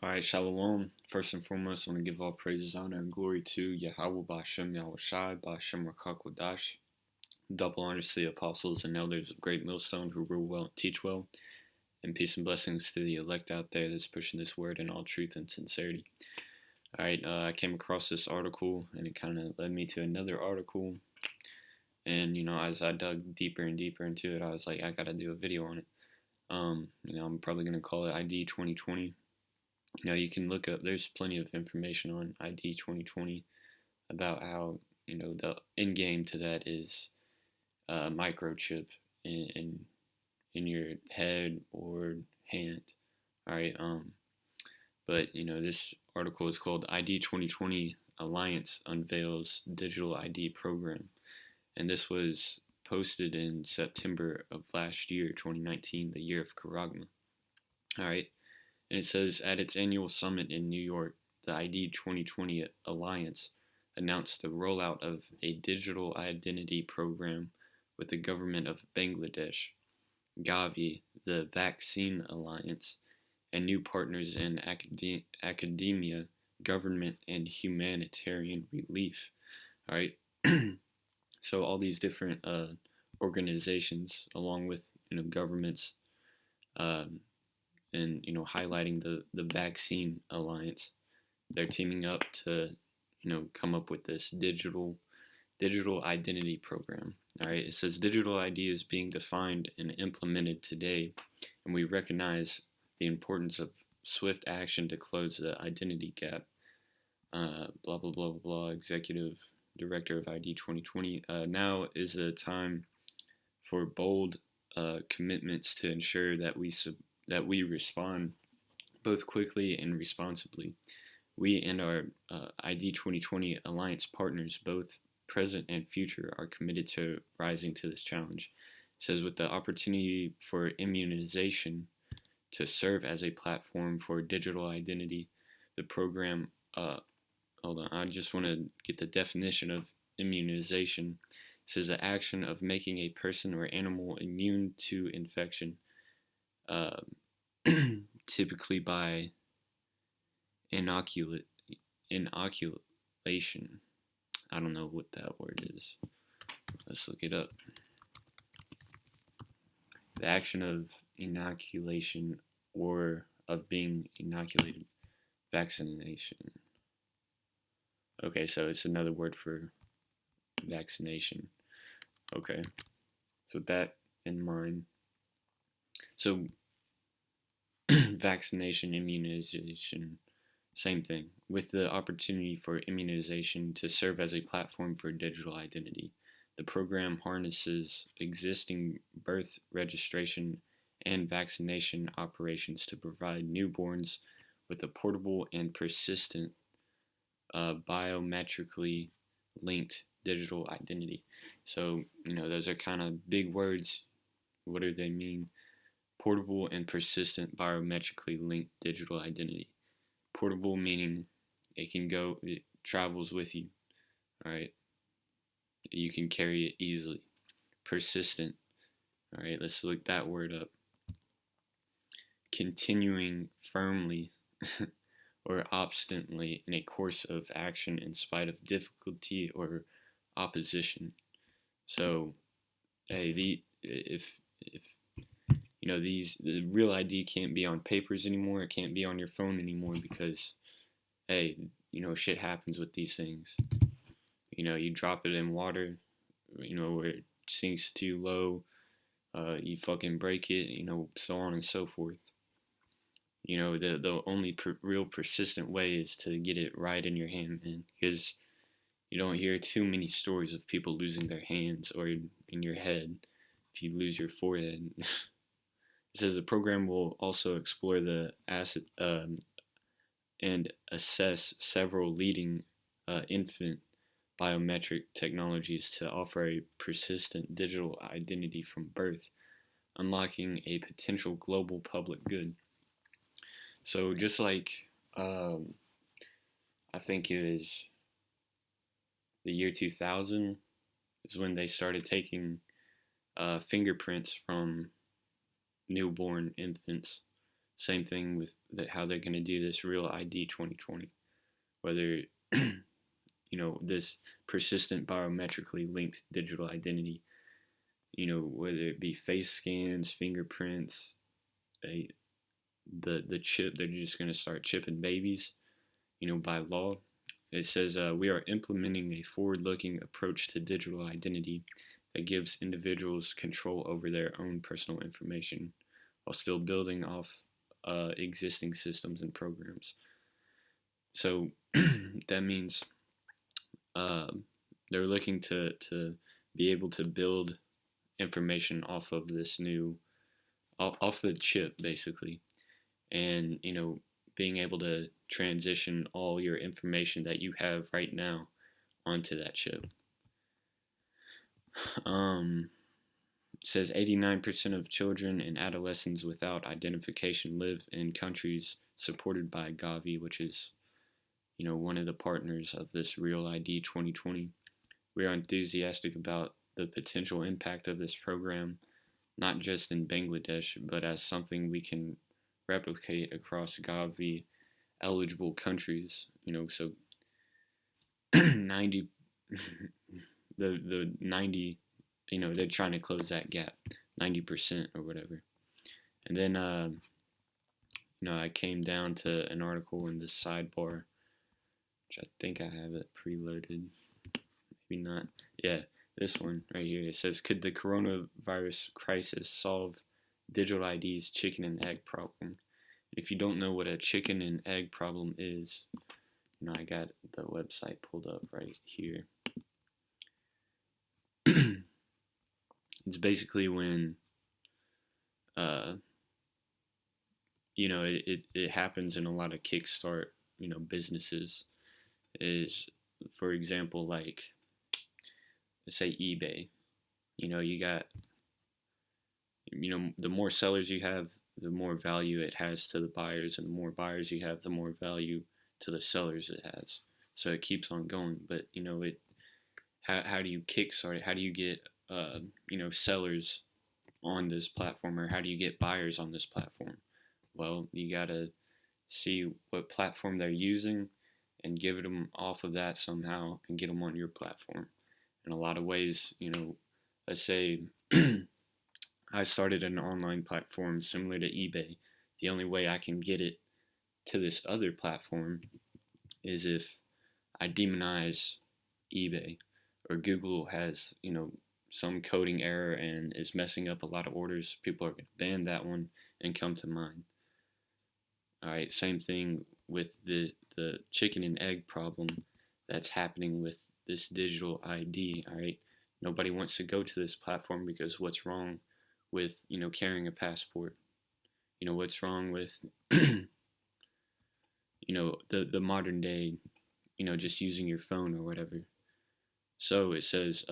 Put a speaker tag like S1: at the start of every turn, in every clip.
S1: All right, Shalom. First and foremost, I want to give all praises, honor, and glory to Yahweh Bashem Yahushai, Bashem Rakakwadash, double honors to the apostles and elders of Great Millstone who rule well and teach well, and peace and blessings to the elect out there that's pushing this word in all truth and sincerity. All right, I came across this article, and it kind of led me to another article, and as I dug deeper and deeper into it, I was like, I gotta do a video on it. I'm probably gonna call it ID 2020. You can look up, there's plenty of information on ID 2020 about how, the end game to that is a microchip in your head or hand. All right. But, this article is called ID 2020 Alliance Unveils Digital ID Program. And this was posted in September of last year, 2019, the year of Karagma. All right. And it says, at its annual summit in New York, the ID 2020 Alliance announced the rollout of a digital identity program with the government of Bangladesh, Gavi, the Vaccine Alliance, and new partners in academia, government, and humanitarian relief. All right. So all these different organizations, along with governments, and highlighting the vaccine alliance, they're teaming up to come up with this digital identity program. All right, it says digital ID is being defined and implemented today, and we recognize the importance of swift action to close the identity gap. Blah blah blah blah. Executive Director of ID 2020. Now is the time for bold commitments to ensure that we respond both quickly and responsibly. We and our ID 2020 Alliance partners, both present and future, are committed to rising to this challenge. It says, with the opportunity for immunization to serve as a platform for digital identity, the program, hold on, I just want to get the definition of immunization. It says the action of making a person or animal immune to infection, typically by inoculation. I don't know what that word is. Let's look it up. The action of inoculation or of being inoculated. Vaccination. Okay, so it's another word for vaccination. Okay, so with that in mind. So vaccination, immunization, same thing, with the opportunity for immunization to serve as a platform for digital identity. The program harnesses existing birth registration and vaccination operations to provide newborns with a portable and persistent biometrically linked digital identity. So, those are kind of big words. What do they mean? Portable and persistent biometrically linked digital identity. Portable meaning it travels with you, all right? You can carry it easily. Persistent, all right, let's look that word up. Continuing firmly or obstinately in a course of action in spite of difficulty or opposition. So, hey, if the real ID can't be on papers anymore. It can't be on your phone anymore because, hey, shit happens with these things. You drop it in water, where it sinks too low, you fucking break it, so on and so forth. The only real persistent way is to get it right in your hand, man, because you don't hear too many stories of people losing their hands or in your head if you lose your forehead. It says the program will also explore the asset and assess several leading infant biometric technologies to offer a persistent digital identity from birth, unlocking a potential global public good. So just like I think it was the year 2000 is when they started taking fingerprints from newborn infants Same thing with how they're going to do this real ID 2020, whether this persistent biometrically linked digital identity, whether it be face scans, fingerprints, the chip. They're just going to start chipping babies, by law. It says we are implementing a forward-looking approach to digital identity that gives individuals control over their own personal information while still building off existing systems and programs. So that means they're looking to be able to build information off of this off the chip, basically, and being able to transition all your information that you have right now onto that chip. It says 89% of children and adolescents without identification live in countries supported by Gavi, which is one of the partners of this Real ID 2020. We are enthusiastic about the potential impact of this program, not just in Bangladesh, but as something we can replicate across Gavi eligible countries. So 90, the 90, they're trying to close that gap, 90% or whatever. And then, I came down to an article in this sidebar, which I think I have it preloaded. Maybe not. Yeah, this one right here. It says, could the coronavirus crisis solve digital ID's chicken and egg problem? If you don't know what a chicken and egg problem is, I got the website pulled up right here. It's basically when, it happens in a lot of Kickstart, businesses. Is, for example, like, let's say eBay. You got, the more sellers you have, the more value it has to the buyers, and the more buyers you have, the more value to the sellers it has. So it keeps on going. But how do you kickstart it? How do you get sellers on this platform, or how do you get buyers on this platform? Well, you gotta see what platform they're using and give them off of that somehow and get them on your platform. In a lot of ways, let's say I started an online platform similar to eBay. The only way I can get it to this other platform is if I demonize eBay, or Google has, some coding error and is messing up a lot of orders. People are going to ban that one and come to mine. All right, same thing with the chicken and egg problem that's happening with this digital ID. All right, nobody wants to go to this platform because what's wrong with carrying a passport? What's wrong with the modern day, just using your phone or whatever. So it says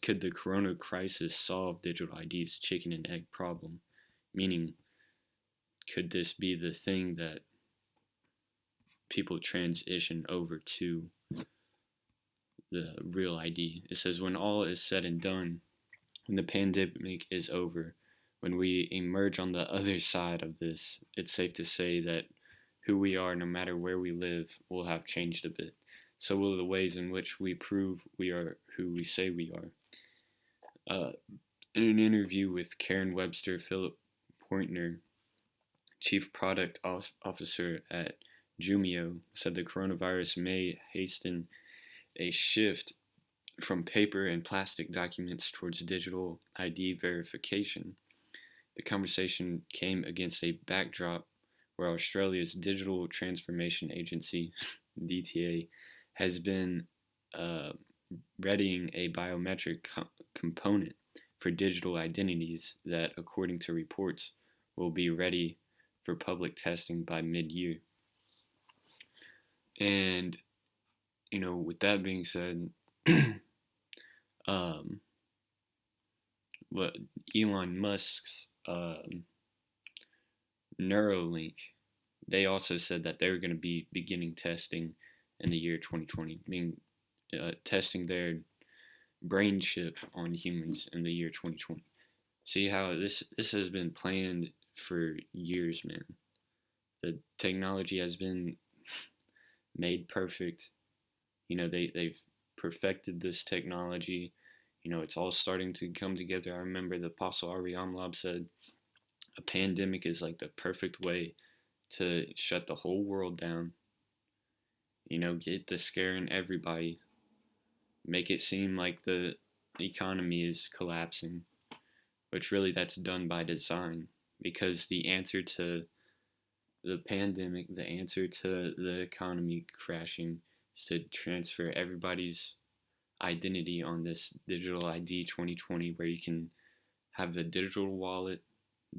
S1: could the corona crisis solve digital ID's chicken and egg problem? Meaning, could this be the thing that people transition over to the real ID? It says, when all is said and done, when the pandemic is over, when we emerge on the other side of this, it's safe to say that who we are, no matter where we live, will have changed a bit. So will the ways in which we prove we are who we say we are. In an interview with Karen Webster, Philip Pointner, Chief Product Officer at Jumio, said the coronavirus may hasten a shift from paper and plastic documents towards digital ID verification. The conversation came against a backdrop where Australia's Digital Transformation Agency, DTA, has been readying a biometric component for digital identities that, according to reports, will be ready for public testing by mid-year. And, with that being said, what Elon Musk's Neuralink, they also said that they were going to be beginning testing in the year 2020, testing their brain chip on humans in the year 2020. See how this has been planned for years, man. The technology has been made perfect. They've perfected this technology. It's all starting to come together. I remember the Apostle Ari Amlab said a pandemic is like the perfect way to shut the whole world down. Get the scare in everybody, make it seem like the economy is collapsing, which really that's done by design, because the answer to the pandemic, the answer to the economy crashing is to transfer everybody's identity on this digital ID 2020, where you can have a digital wallet,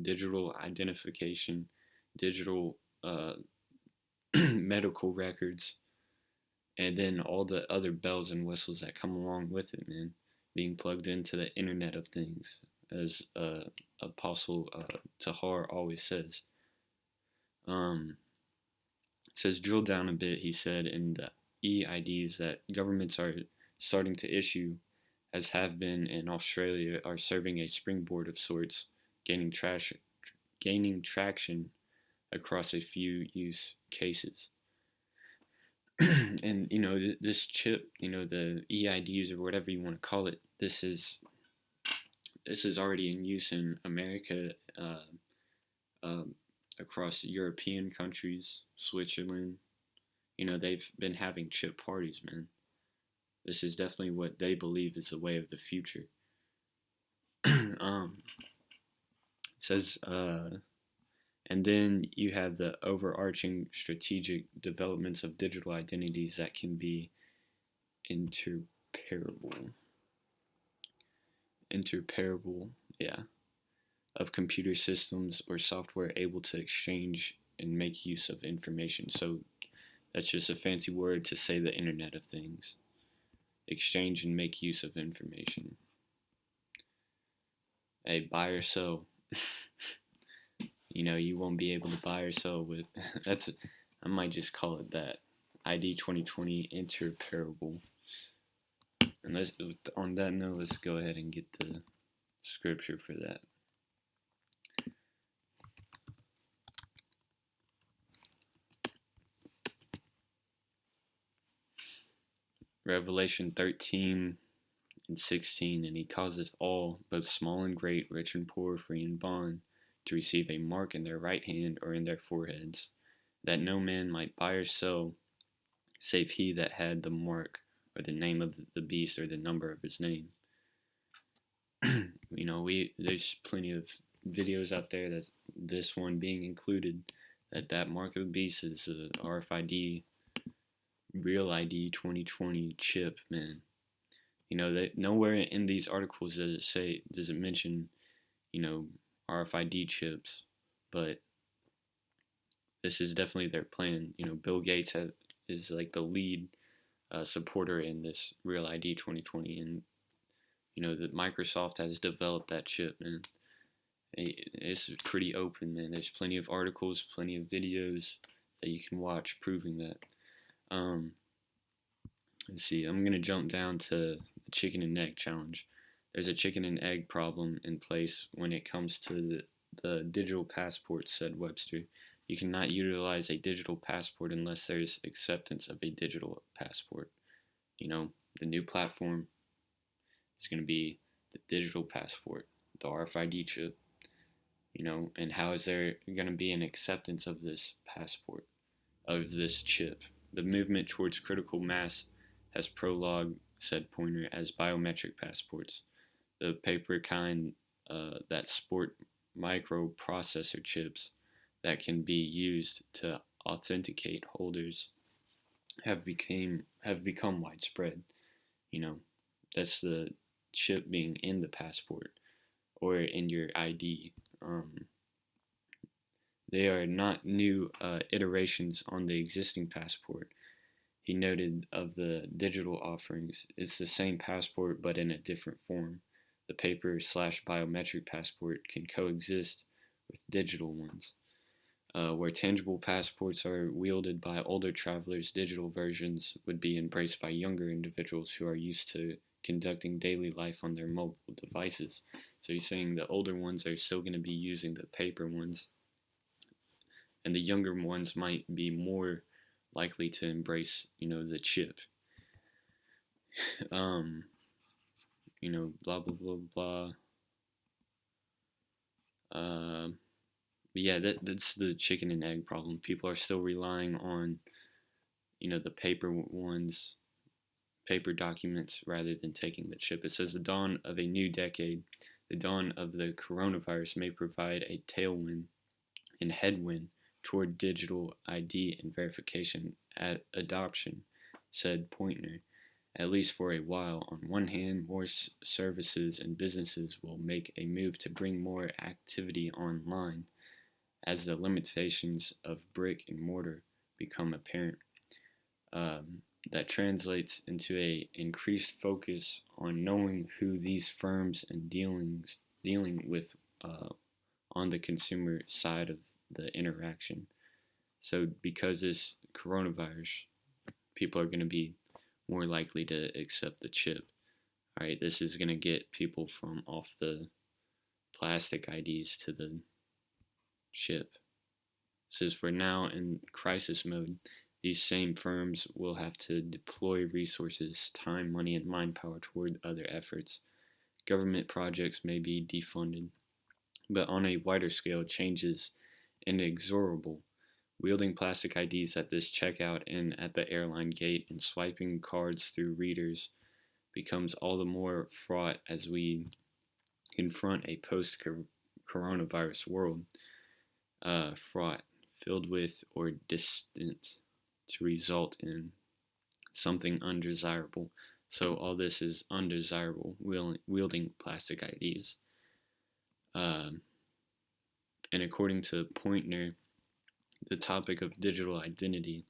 S1: digital identification, digital medical records, and then all the other bells and whistles that come along with it, man. Being plugged into the Internet of Things, as Apostle Tahar always says. It says, drill down a bit, he said, in the EIDs that governments are starting to issue, as have been in Australia, are serving a springboard of sorts, gaining traction across a few use cases. And this chip, the EIDs or whatever you want to call it, this is already in use in America, across European countries, Switzerland. They've been having chip parties, man. This is definitely what they believe is the way of the future. It says, and then you have the overarching strategic developments of digital identities that can be interoperable, yeah, of computer systems or software able to exchange and make use of information. So that's just a fancy word to say the Internet of Things. Exchange and make use of information. Hey, buy or sell. You won't be able to buy or sell with I might just call it that. ID 2020 interoperable. And on that note, let's go ahead and get the scripture for that. Revelation 13 and 16, and he causeth all, both small and great, rich and poor, free and bond, to receive a mark in their right hand or in their foreheads, that no man might buy or sell, save he that had the mark, or the name of the beast, or the number of his name. There's plenty of videos out there, that this one being included, that mark of the beast is a RFID, real ID 2020 chip, man. That nowhere in these articles does it mention, RFID chips, but this is definitely their plan. Bill Gates is like the lead supporter in this Real ID 2020, and that Microsoft has developed that chip, man. It's pretty open, man. There's plenty of articles, plenty of videos that you can watch proving that. Let's see, I'm gonna jump down to the chicken and egg challenge. There's a chicken and egg problem in place when it comes to the digital passport, said Webster. You cannot utilize a digital passport unless there's acceptance of a digital passport. The new platform is going to be the digital passport, the RFID chip, and how is there going to be an acceptance of this passport, of this chip? The movement towards critical mass has prologue, said Pointer, as biometric passports. The paper kind that sport microprocessor chips that can be used to authenticate holders have become widespread. That's the chip being in the passport or in your ID. They are not new iterations on the existing passport. He noted of the digital offerings, it's the same passport but in a different form. The paper/biometric passport can coexist with digital ones. Where tangible passports are wielded by older travelers, digital versions would be embraced by younger individuals who are used to conducting daily life on their mobile devices. So he's saying the older ones are still going to be using the paper ones, and the younger ones might be more likely to embrace, the chip. um, blah blah blah blah. But yeah, that's the chicken and egg problem. People are still relying on, the paper ones, paper documents rather than taking the chip. It says the dawn of a new decade, the dawn of the coronavirus may provide a tailwind and headwind toward digital ID and verification at adoption, said Pointner. At least for a while. On one hand, more services and businesses will make a move to bring more activity online as the limitations of brick and mortar become apparent. That translates into a increased focus on knowing who these firms and dealing with on the consumer side of the interaction. So because this coronavirus, people are going to be more likely to accept the chip. All right, this is going to get people from off the plastic IDs to the chip. It says for now in crisis mode, these same firms will have to deploy resources, time, money, and mind power toward other efforts. Government projects may be defunded, but on a wider scale, change is inexorable. Wielding plastic IDs at this checkout and at the airline gate and swiping cards through readers becomes all the more fraught as we confront a post-coronavirus world, fraught, filled with, or distant to result in something undesirable. So all this is undesirable, wielding plastic IDs. And according to Pointner, the topic of digital identity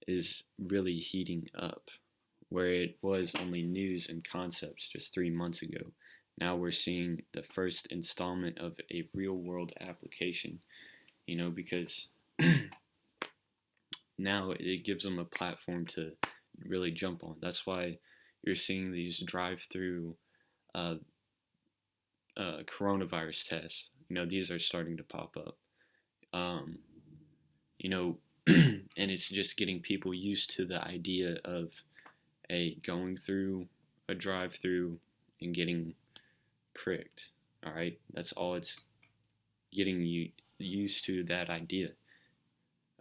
S1: is really heating up, where it was only news and concepts just 3 months ago. Now we're seeing the first installment of a real-world application, because now it gives them a platform to really jump on. That's why you're seeing these drive-through coronavirus tests. These are starting to pop up. And it's just getting people used to the idea of going through a drive-through and getting pricked. All right, that's all. It's getting you used to that idea.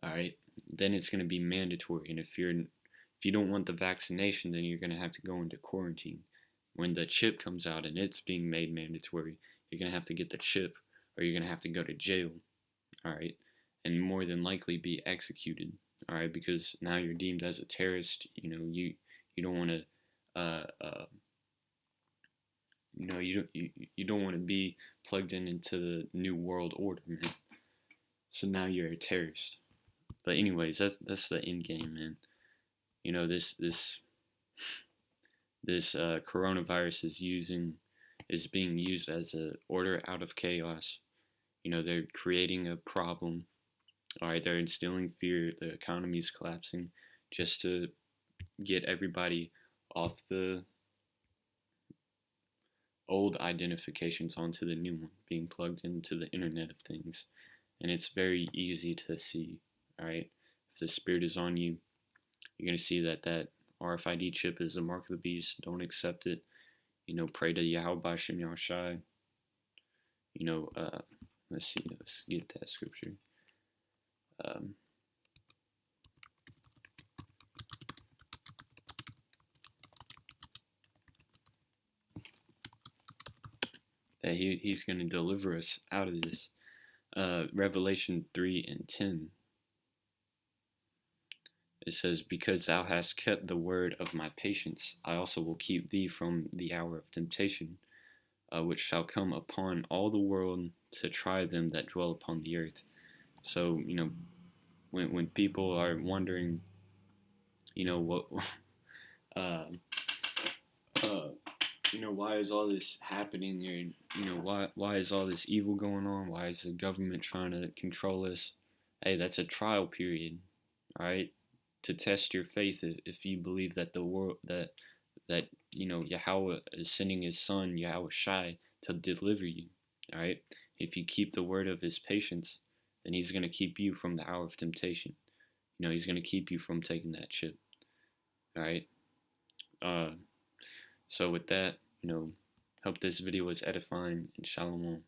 S1: All right, then it's going to be mandatory, and if you don't want the vaccination, then you're going to have to go into quarantine. When the chip comes out and it's being made mandatory, you're going to have to get the chip, or you're going to have to go to jail. All right, and more than likely be executed. All right, because now you're deemed as a terrorist. You don't want to. You don't want to be plugged into the new world order, man. So now you're a terrorist. But anyways, that's the end game, man. This coronavirus is being used as a order out of chaos. They're creating a problem. All right, they're instilling fear. The economy's collapsing, just to get everybody off the old identifications onto the new one, being plugged into the Internet of Things. And it's very easy to see, all right? If the spirit is on you, you're going to see that RFID chip is the mark of the beast. Don't accept it. Pray to Yahweh Bashem Yahushai. Let's see, let's get that scripture. That he's going to deliver us out of this. Revelation 3:10. It says, because thou hast kept the word of my patience, I also will keep thee from the hour of temptation, which shall come upon all the world to try them that dwell upon the earth. So, when people are wondering, what, why is all this happening, or, why is all this evil going on? Why is the government trying to control us? Hey, that's a trial period, all right? To test your faith, if you believe that the world, that Yahweh is sending his son, Yahweh Shai, to deliver you. All right. If you keep the word of his patience, then he's going to keep you from the hour of temptation. He's going to keep you from taking that chip. All right. So with that, hope this video was edifying, and shalom.